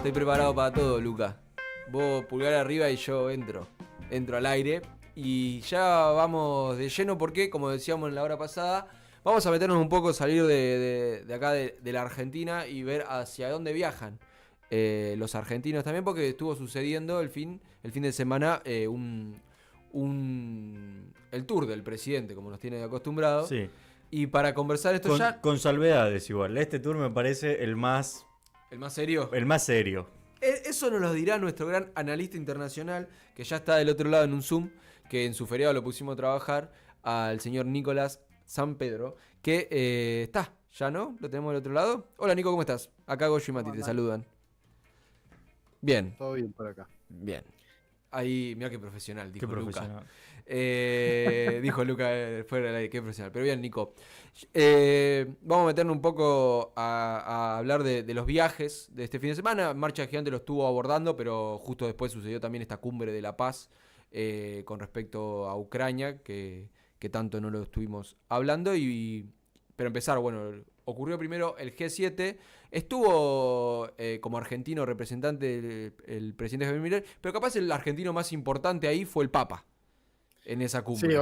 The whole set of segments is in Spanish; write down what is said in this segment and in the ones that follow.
Estoy preparado para todo, Luca. Vos pulgar arriba y yo entro al aire. Y ya vamos de lleno porque, como decíamos en la hora pasada, vamos a meternos un poco, salir de acá de la Argentina y ver hacia dónde viajan los argentinos también, porque estuvo sucediendo el fin de semana el tour del presidente, como nos tiene acostumbrados. Sí. Y para conversar esto Con salvedades igual. Este tour me parece ¿El más serio? el más serio. Eso nos lo dirá nuestro gran analista internacional, que ya está del otro lado en un Zoom, que en su feriado lo pusimos a trabajar, al señor Nicolás San Pedro, que está, ¿ya no? ¿Lo tenemos del otro lado? Hola Nico, ¿cómo estás? Acá Goyo y Mati te saludan. Bien. Todo bien por acá. Bien. Ahí, mira qué profesional, dijo profesional. Luca. Dijo Luca fuera del aire, qué profesional. Pero bien, Nico. Vamos a meternos un poco a hablar de los viajes de este fin de semana. Marcha Gigante lo estuvo abordando, pero justo después sucedió también esta cumbre de la paz con respecto a Ucrania, que tanto no lo estuvimos hablando. Pero empezar, bueno, ocurrió primero el G7. Estuvo como argentino representante el presidente Javier Milei, pero capaz el argentino más importante ahí fue el Papa en esa cumbre. Sí,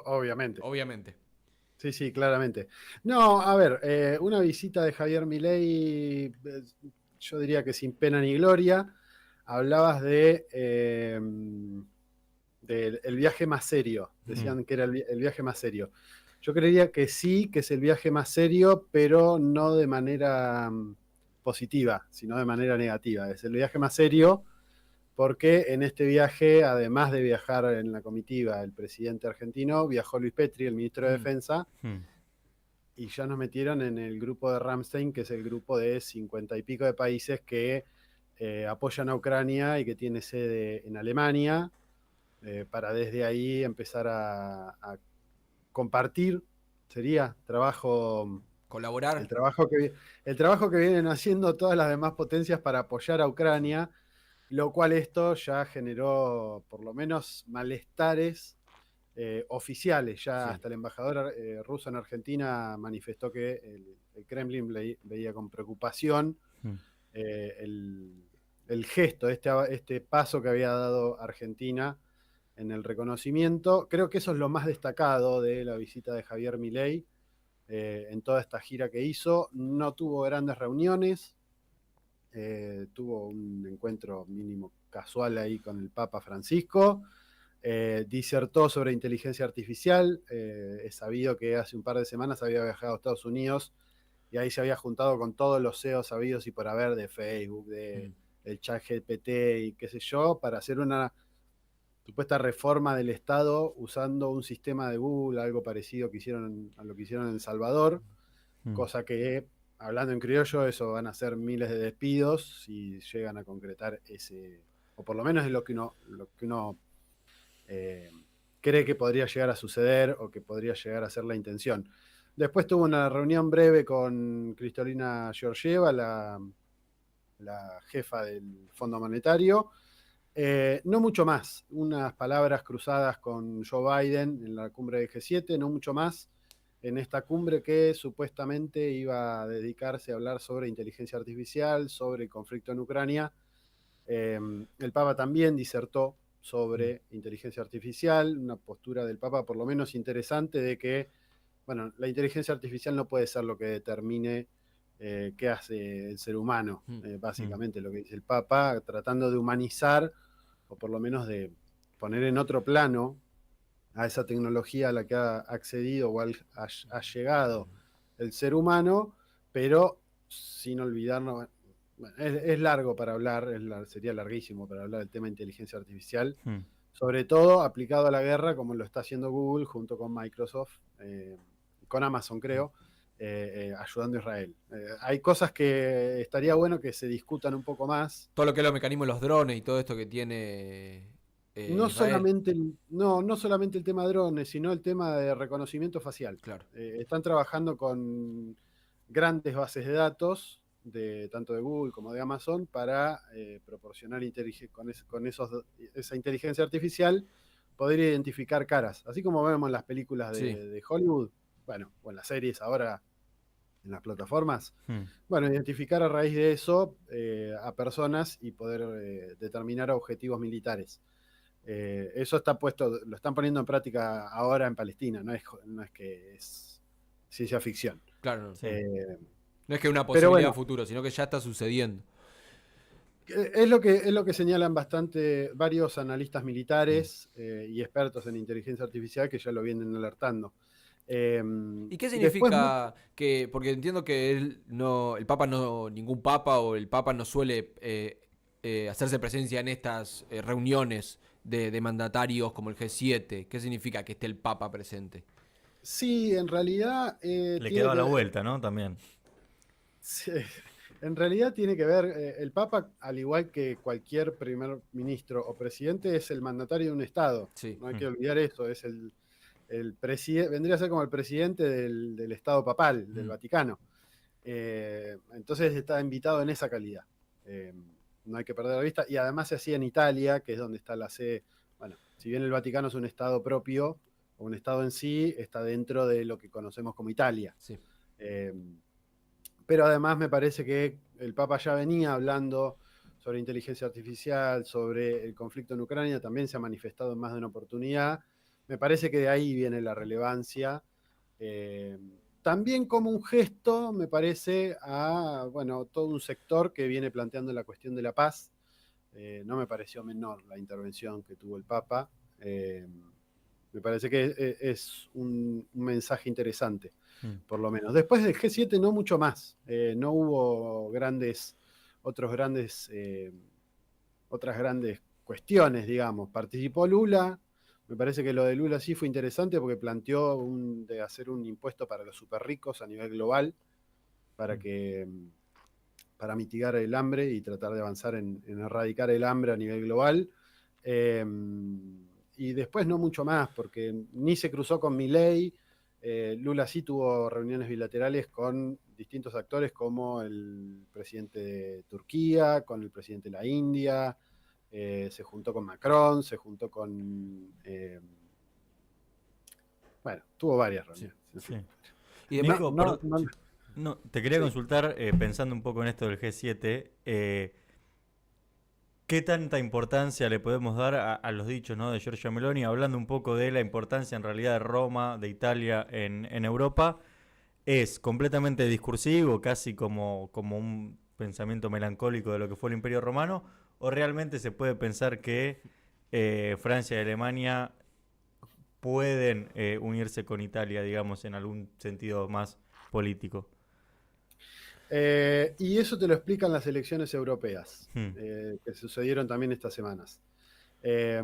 obviamente. Obviamente. Sí, claramente. No, a ver, una visita de Javier Milei, yo diría que sin pena ni gloria. Hablabas del viaje más serio. Decían que era el viaje más serio. Yo creería que sí, que es el viaje más serio, pero no de manera positiva, sino de manera negativa. Es el viaje más serio porque en este viaje, además de viajar en la comitiva el presidente argentino, viajó Luis Petri, el ministro de Defensa, y ya nos metieron en el grupo de Ramstein, que es el grupo de 50 y pico de países que apoyan a Ucrania y que tiene sede en Alemania, para desde ahí empezar a compartir, sería trabajo... Colaborar. El trabajo que vienen haciendo todas las demás potencias para apoyar a Ucrania, lo cual esto ya generó por lo menos malestares oficiales. Ya Sí. hasta el embajador ruso en Argentina manifestó que el Kremlin veía con preocupación el gesto, este paso que había dado Argentina en el reconocimiento. Creo que eso es lo más destacado de la visita de Javier Milei en toda esta gira que hizo. No tuvo grandes reuniones, tuvo un encuentro mínimo casual ahí con el Papa Francisco, disertó sobre inteligencia artificial. Es sabido que hace un par de semanas había viajado a Estados Unidos y ahí se había juntado con todos los CEOs sabidos y por haber de Facebook, del ChatGPT y qué sé yo, para hacer una supuesta reforma del Estado usando un sistema de Google, algo parecido a lo que hicieron en El Salvador, cosa que, hablando en criollo, eso van a ser miles de despidos si llegan a concretar ese, o por lo menos es lo que uno cree que podría llegar a suceder o que podría llegar a ser la intención. Después tuvo una reunión breve con Kristalina Georgieva, la jefa del Fondo Monetario. No mucho más, unas palabras cruzadas con Joe Biden en la cumbre del G7, no mucho más en esta cumbre que supuestamente iba a dedicarse a hablar sobre inteligencia artificial, sobre el conflicto en Ucrania. El Papa también disertó sobre inteligencia artificial, una postura del Papa por lo menos interesante de que, bueno, la inteligencia artificial no puede ser lo que determine qué hace el ser humano, básicamente lo que dice el Papa, tratando de humanizar o por lo menos de poner en otro plano a esa tecnología a la que ha accedido o ha llegado el ser humano, pero sin olvidarnos, bueno, es largo para hablar, sería larguísimo para hablar del tema de inteligencia artificial, sobre todo aplicado a la guerra como lo está haciendo Google junto con Microsoft, con Amazon creo, ayudando a Israel. Hay cosas que estaría bueno que se discutan un poco más. Todo lo que es los mecanismos de los drones y todo esto que tiene No Israel. no solamente el tema de drones, sino el tema de reconocimiento facial. Claro. Están trabajando con grandes bases de datos, tanto de Google como de Amazon, para proporcionar con esa inteligencia artificial, poder identificar caras. Así como vemos en las películas Sí. de Hollywood, bueno, o en las series ahora, en las plataformas. Hmm. Bueno, identificar a raíz de eso a personas y poder determinar objetivos militares. Eso está puesto, lo están poniendo en práctica ahora en Palestina, no es que es ciencia ficción. Claro, no. Sí. No es que una Pero posibilidad bueno, futuro, sino que ya está sucediendo. es lo que señalan bastante varios analistas militares y expertos en inteligencia artificial que ya lo vienen alertando. ¿Y qué Y después, significa que, porque entiendo que el Papa no, ningún Papa o el Papa no suele hacerse presencia en estas reuniones de mandatarios como el G7? ¿Qué significa que esté el Papa presente? sí, en realidad Le tiene quedaba la que, vuelta, ¿no? También. sí, en realidad tiene que ver, el Papa, al igual que cualquier primer ministro o presidente, es el mandatario de un Estado. Sí. No hay que olvidar eso, es el presidente, vendría a ser como el presidente del Estado papal, del Vaticano. Entonces está invitado en esa calidad. No hay que perder la vista. Y además se hacía en Italia, que es donde está la sede. Bueno, si bien el Vaticano es un Estado propio, o un Estado en sí, está dentro de lo que conocemos como Italia. Sí. Eh, pero además me parece que el Papa ya venía hablando sobre inteligencia artificial, sobre el conflicto en Ucrania, también se ha manifestado en más de una oportunidad. Me parece que de ahí viene la relevancia. Eh, También como un gesto, me parece, a bueno, todo un sector que viene planteando la cuestión de la paz. No me pareció menor la intervención que tuvo el Papa. Me parece que es un mensaje interesante, Hmm. por lo menos. Después del G7 no mucho más. No hubo otras grandes cuestiones, digamos. Participó Lula. Me parece que lo de Lula sí fue interesante porque planteó de hacer un impuesto para los super ricos a nivel global para mitigar el hambre y tratar de avanzar en erradicar el hambre a nivel global. Eh, y después no mucho más, porque ni se cruzó con Milei. Lula sí tuvo reuniones bilaterales con distintos actores como el presidente de Turquía, con el presidente de la India, se juntó con Macron, se juntó con... bueno, tuvo varias Sí. reuniones. En Sí. fin. Y después, Nico, No, no, sí. No, te quería sí. consultar, pensando un poco en esto del G7, ¿qué tanta importancia le podemos dar a los dichos, ¿no?, de Giorgia Meloni, hablando un poco de la importancia en realidad de Roma, de Italia en Europa? ¿Es completamente discursivo, casi como un pensamiento melancólico de lo que fue el Imperio Romano? ¿O realmente se puede pensar que Francia y Alemania pueden unirse con Italia, digamos, en algún sentido más político? Y eso te lo explican las elecciones europeas, Hmm. que sucedieron también estas semanas. Eh,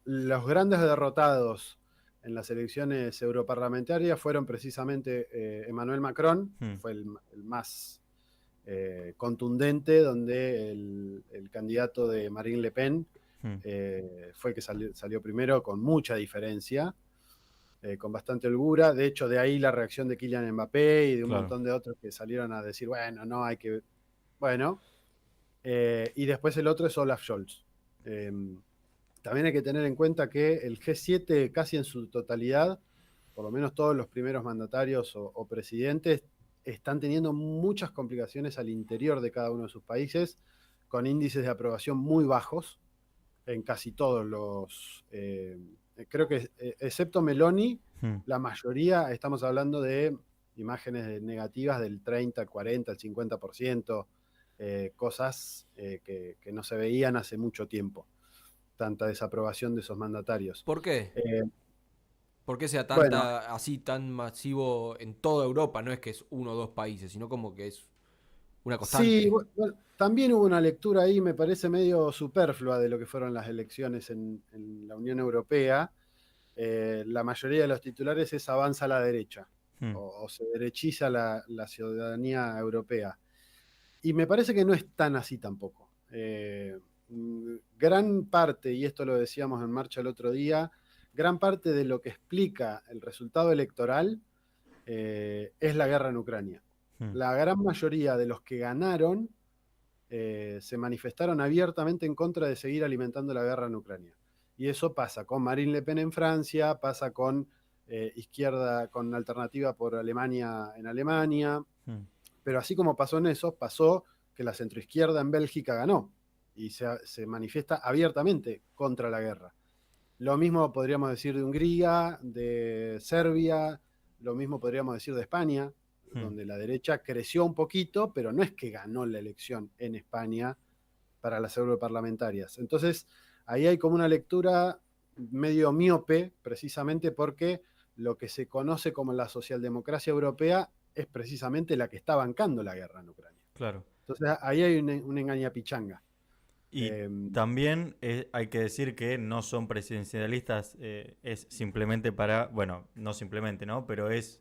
los grandes derrotados en las elecciones europarlamentarias fueron precisamente Emmanuel Macron, Hmm. fue el más contundente, donde el candidato de Marine Le Pen Hmm. fue el que salió primero con mucha diferencia. Con bastante holgura. De hecho, de ahí la reacción de Kylian Mbappé y de un Claro. montón de otros que salieron a decir, bueno, no, hay que... Bueno, y después el otro es Olaf Scholz. También hay que tener en cuenta que el G7 casi en su totalidad, por lo menos todos los primeros mandatarios o presidentes, están teniendo muchas complicaciones al interior de cada uno de sus países, con índices de aprobación muy bajos en casi todos los... creo que excepto Meloni, Hmm. la mayoría estamos hablando de imágenes negativas del 30, 40, el 50%, cosas que no se veían hace mucho tiempo, tanta desaprobación de esos mandatarios. ¿por qué? Eh, ¿Por qué sea bueno, así tan masivo en toda Europa? No es que es uno o dos países, sino como que es una sí, constante. bueno, también hubo una lectura ahí, me parece medio superflua de lo que fueron las elecciones en la Unión Europea. La mayoría de los titulares es avanza a la derecha Hmm. o se derechiza la ciudadanía europea. Y me parece que no es tan así tampoco. Gran parte, y esto lo decíamos en marcha el otro día, gran parte de lo que explica el resultado electoral es la guerra en Ucrania. Hmm. La gran mayoría de los que ganaron se manifestaron abiertamente en contra de seguir alimentando la guerra en Ucrania. Y eso pasa con Marine Le Pen en Francia, pasa con izquierda con alternativa por Alemania en Alemania. Mm. Pero así como pasó en eso, pasó que la centroizquierda en Bélgica ganó y se manifiesta abiertamente contra la guerra. Lo mismo podríamos decir de Hungría, de Serbia, lo mismo podríamos decir de España, donde la derecha creció un poquito, pero no es que ganó la elección en España para las europarlamentarias. Entonces, ahí hay como una lectura medio miope, precisamente porque lo que se conoce como la socialdemocracia europea es precisamente la que está bancando la guerra en Ucrania. Claro. Entonces, ahí hay un engañapichanga. Y también hay que decir que no son presidencialistas, es simplemente para, bueno, no simplemente, ¿no? Pero es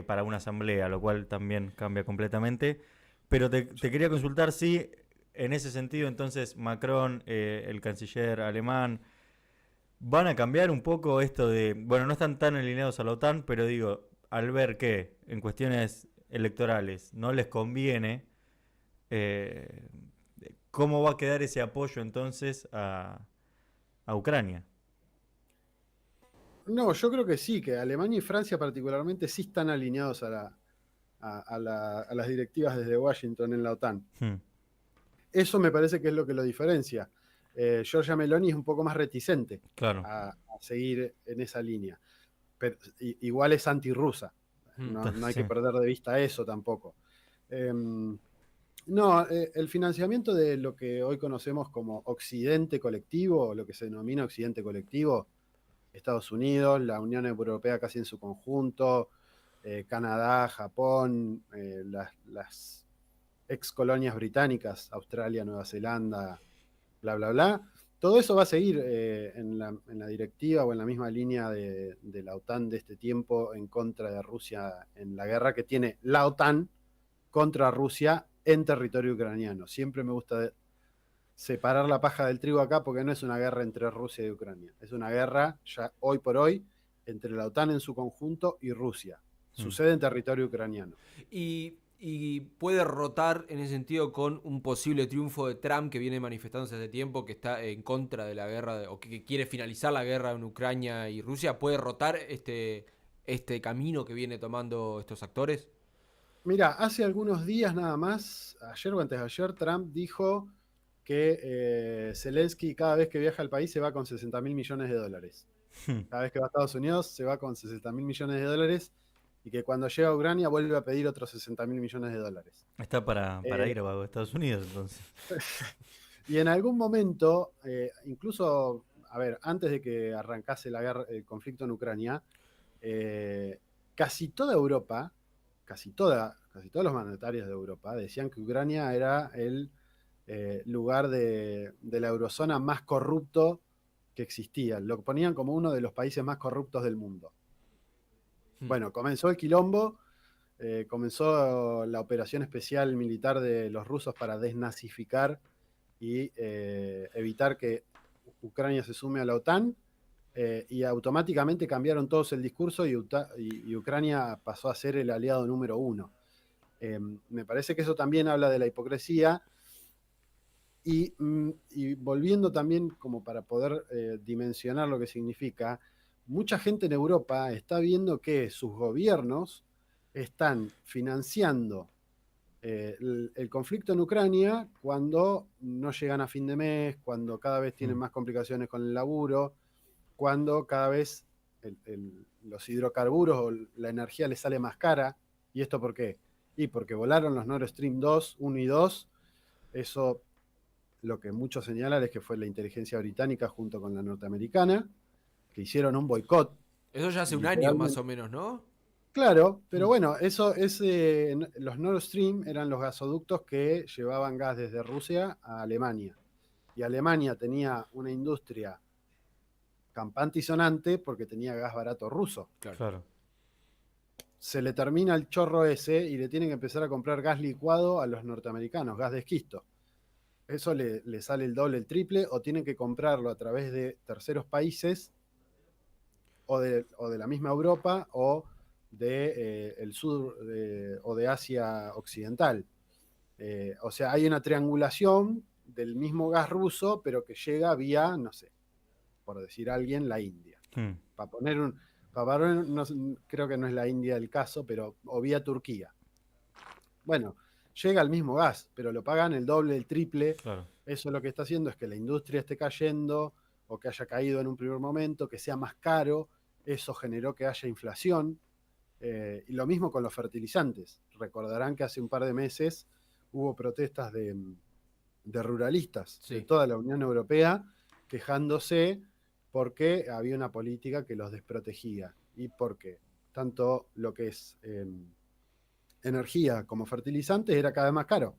para una asamblea, lo cual también cambia completamente. Pero te quería consultar si, en ese sentido, entonces Macron, el canciller alemán, van a cambiar un poco esto de, bueno, no están tan alineados a la OTAN, pero digo, al ver que en cuestiones electorales no les conviene, eh, ¿cómo va a quedar ese apoyo entonces a Ucrania? No, yo creo que sí, que Alemania y Francia particularmente sí están alineados a las directivas desde Washington en la OTAN. Eso me parece que es lo que lo diferencia. Giorgia Meloni es un poco más reticente Claro. a seguir en esa línea. Pero, igual es antirrusa. No hay que perder de vista eso tampoco. El financiamiento de lo que hoy conocemos como Occidente colectivo, lo que se denomina Occidente colectivo, Estados Unidos, la Unión Europea casi en su conjunto, Canadá, Japón, las ex colonias británicas, Australia, Nueva Zelanda, bla, bla, bla. Todo eso va a seguir en la directiva o en la misma línea de la OTAN de este tiempo en contra de Rusia en la guerra que tiene la OTAN contra Rusia en territorio ucraniano. Siempre me gusta separar la paja del trigo acá porque no es una guerra entre Rusia y Ucrania. Es una guerra ya hoy por hoy entre la OTAN en su conjunto y Rusia. Sucede en territorio ucraniano. Y puede rotar en ese sentido con un posible triunfo de Trump que viene manifestándose hace tiempo, que está en contra de la guerra o que quiere finalizar la guerra en Ucrania y Rusia. ¿Puede rotar este camino que viene tomando estos actores? Mira, hace algunos días nada más, ayer o antes de ayer, Trump dijo que Zelensky cada vez que viaja al país se va con 60.000 millones de dólares. Cada vez que va a Estados Unidos se va con 60.000 millones de dólares y que cuando llega a Ucrania vuelve a pedir otros 60.000 millones de dólares. Está para ir a Estados Unidos entonces. Y en algún momento, incluso, a ver, antes de que arrancase la guerra, el conflicto en Ucrania, casi toda Europa, casi todos los mandatarios de Europa decían que Ucrania era el lugar de la eurozona más corrupto que existía. Lo ponían como uno de los países más corruptos del mundo. Bueno, comenzó el quilombo, comenzó la operación especial militar de los rusos para desnazificar y evitar que Ucrania se sume a la OTAN, y automáticamente cambiaron todos el discurso y Ucrania pasó a ser el aliado número 1. Me parece que eso también habla de la hipocresía y volviendo también como para poder dimensionar lo que significa, mucha gente en Europa está viendo que sus gobiernos están financiando el conflicto en Ucrania cuando no llegan a fin de mes, cuando cada vez tienen más complicaciones con el laburo, cuando cada vez los hidrocarburos o la energía les sale más cara. ¿Y esto por qué? Y porque volaron los Nord Stream 2, 1 y 2. Eso lo que muchos señalan es que fue la inteligencia británica junto con la norteamericana, que hicieron un boicot. Eso ya hace un año más o menos, ¿no? Claro, pero bueno, eso es los Nord Stream eran los gasoductos que llevaban gas desde Rusia a Alemania. Y Alemania tenía una industria campante y sonante porque tenía gas barato ruso. Claro. Se le termina el chorro ese y le tienen que empezar a comprar gas licuado a los norteamericanos, gas de esquisto. Eso le sale el doble, el triple, o tienen que comprarlo a través de terceros países o de la misma Europa o de el sur o de Asia Occidental. O sea, hay una triangulación del mismo gas ruso, pero que llega vía, no sé, por decir alguien, la India. Para poner Creo que no es la India el caso, pero o vía Turquía. Bueno, llega el mismo gas, pero lo pagan el doble, el triple. Claro. Eso lo que está haciendo es que la industria esté cayendo o que haya caído en un primer momento, que sea más caro. Eso generó que haya inflación. Y lo mismo con los fertilizantes. Recordarán que hace un par de meses hubo protestas de ruralistas de Sí. toda la Unión Europea quejándose porque había una política que los desprotegía y porque tanto lo que es energía como fertilizantes era cada vez más caro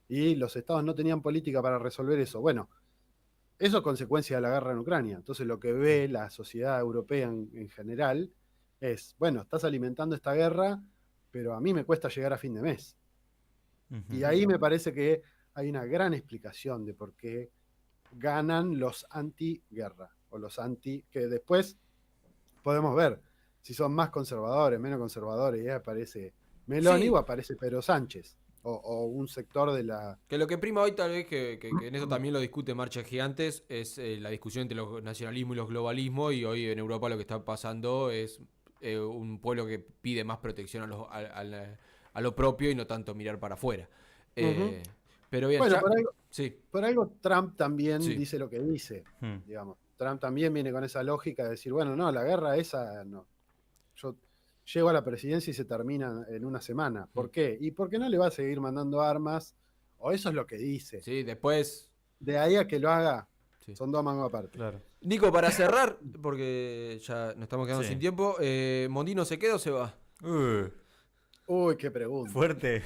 y los estados no tenían política para resolver eso. Bueno, eso es consecuencia de la guerra en Ucrania. Entonces lo que ve la sociedad europea en general es, bueno, estás alimentando esta guerra, pero a mí me cuesta llegar a fin de mes. Y ahí me parece que hay una gran explicación de por qué ganan los anti-guerra o los anti, que después podemos ver si son más conservadores, menos conservadores, y ahí aparece Meloni Sí. o aparece Pedro Sánchez o un sector de la... Que lo que prima hoy, tal vez, que en eso también lo discute Marcha Gigantes, es la discusión entre los nacionalismos y los globalismos. Y hoy en Europa lo que está pasando es un pueblo que pide más protección a lo propio y no tanto mirar para afuera. Ujú. Eh, pero bien, Bueno, ya. Sí, por algo Trump también sí. dice lo que dice, Hmm. digamos. Trump también viene con esa lógica de decir, bueno, no, la guerra esa, no. Yo llego a la presidencia y se termina en una semana. ¿Por qué? Y porque no le va a seguir mandando armas, o eso es lo que dice. Sí, después. De ahí a que lo haga, Sí. son dos mangos aparte. Claro. Nico, para cerrar, porque ya nos estamos quedando Sí. sin tiempo, ¿Mondino se queda o se va? Uy, qué pregunta. Fuerte.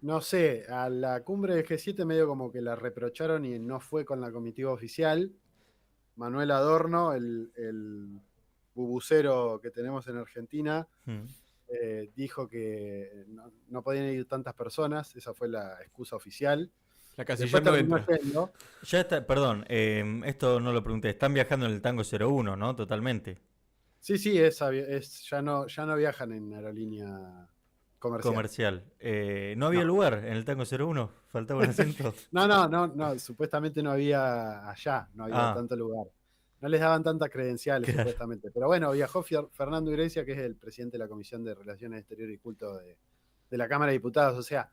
No sé, a la cumbre del G7 medio como que la reprocharon y no fue con la comitiva oficial. Manuel Adorno, el bubucero que tenemos en Argentina, Hmm. dijo que no podían ir tantas personas, esa fue la excusa oficial. La Después casilla no terminó entra. yendo. Ya está, perdón, esto no lo pregunté. Están viajando en el Tango 01, ¿no? Totalmente. Sí, ya no viajan en aerolínea comercial. Comercial. ¿No había No. lugar en el Tango 01? ¿Faltaba un asiento? No, supuestamente no había allá, no había Ah. tanto lugar. No les daban tantas credenciales, Claro. supuestamente. Pero bueno, viajó Fernando Iglesias, que es el presidente de la Comisión de Relaciones Exteriores y Culto de la Cámara de Diputados. O sea,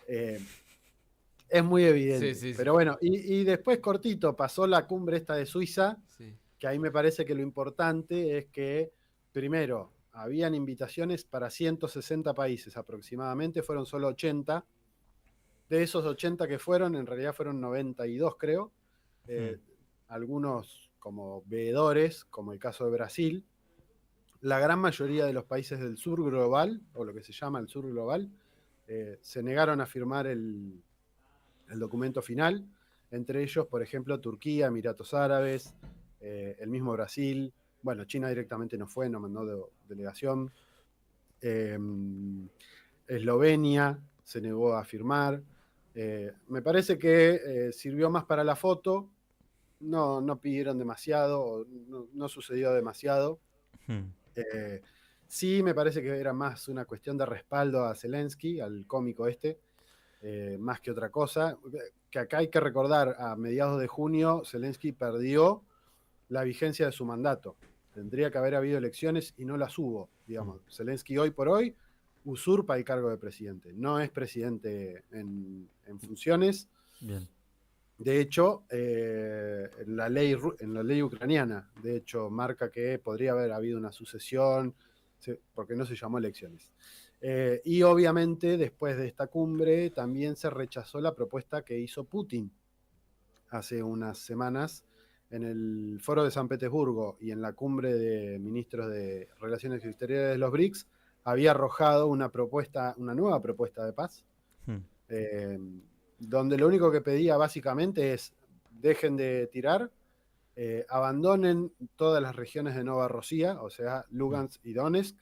es muy evidente. Sí, sí, sí. Pero bueno, y después cortito, pasó la cumbre esta de Suiza, Sí. que ahí me parece que lo importante es que, primero, habían invitaciones para 160 países aproximadamente, fueron solo 80. De esos 80 que fueron, en realidad fueron 92, creo. Algunos como veedores, como el caso de Brasil. La gran mayoría de los países del sur global, o lo que se llama el sur global, se negaron a firmar el documento final. Entre ellos, por ejemplo, Turquía, Emiratos Árabes, el mismo Brasil. Bueno, China directamente no fue, no mandó delegación. Eslovenia se negó a firmar. Me parece que sirvió más para la foto. No pidieron demasiado, no sucedió demasiado. Sí, me parece que era más una cuestión de respaldo a Zelensky, al cómico este, más que otra cosa. Que acá hay que recordar, a mediados de junio, Zelensky perdió la vigencia de su mandato. Tendría que haber habido elecciones y no las hubo, digamos. Zelensky hoy por hoy usurpa el cargo de presidente. No es presidente en funciones. Bien. De hecho, en la ley ucraniana, de hecho, marca que podría haber habido una sucesión, porque no se llamó elecciones. Y obviamente, después de esta cumbre, también se rechazó la propuesta que hizo Putin hace unas semanas en el foro de San Petersburgo y en la cumbre de ministros de Relaciones Exteriores de los BRICS, había arrojado una nueva propuesta de paz, donde lo único que pedía básicamente es dejen de tirar, abandonen todas las regiones de Novorossiya, o sea, Lugansk y Donetsk,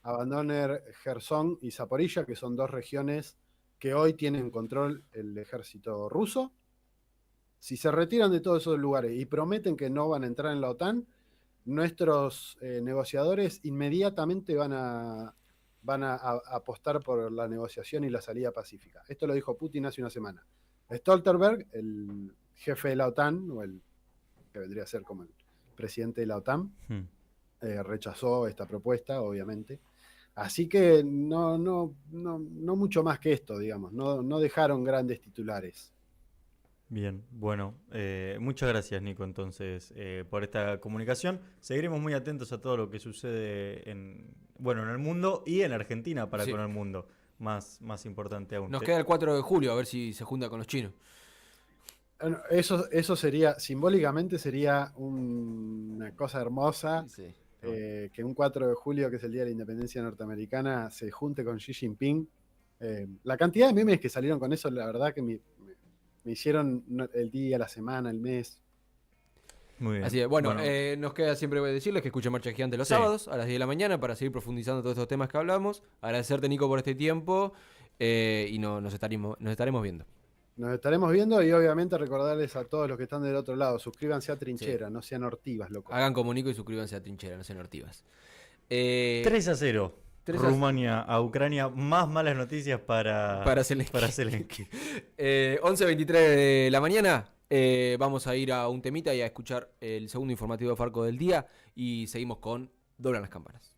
abandonen Gerson y Zaporilla, que son dos regiones que hoy tienen control el ejército ruso. Si se retiran de todos esos lugares y prometen que no van a entrar en la OTAN, nuestros negociadores inmediatamente van a apostar por la negociación y la salida pacífica. Esto lo dijo Putin hace una semana. Stoltenberg, el jefe de la OTAN, o el que vendría a ser como el presidente de la OTAN, rechazó esta propuesta, obviamente. Así que no mucho más que esto, digamos. No dejaron grandes titulares. Bien, bueno, muchas gracias Nico entonces por esta comunicación. Seguiremos muy atentos a todo lo que sucede en el mundo y en Argentina para Sí. con el mundo, más importante aún. Nos queda el 4 de julio, a ver si se junta con los chinos. Eso sería, simbólicamente sería una cosa hermosa, Sí. que un 4 de julio, que es el Día de la Independencia Norteamericana, se junte con Xi Jinping. La cantidad de memes que salieron con eso, la verdad que me hicieron el día, la semana, el mes. Muy bien. Así es. Bueno, nos queda siempre decirles que escuchen Marcha Gigante los Sí. sábados a las 10 de la mañana para seguir profundizando todos estos temas que hablamos. Agradecerte, Nico, por este tiempo y nos estaremos viendo. Nos estaremos viendo y obviamente recordarles a todos los que están del otro lado, suscríbanse a Trinchera, no sean ortivas, loco. Hagan como Nico y suscríbanse a Trinchera, no sean ortivas. 3-0. 3-0. Rumania a Ucrania. Más malas noticias para Zelensky. 11:23 de la mañana. Vamos a ir a un temita y a escuchar el segundo informativo de Farco del día. Y seguimos con Doblan las Cámaras.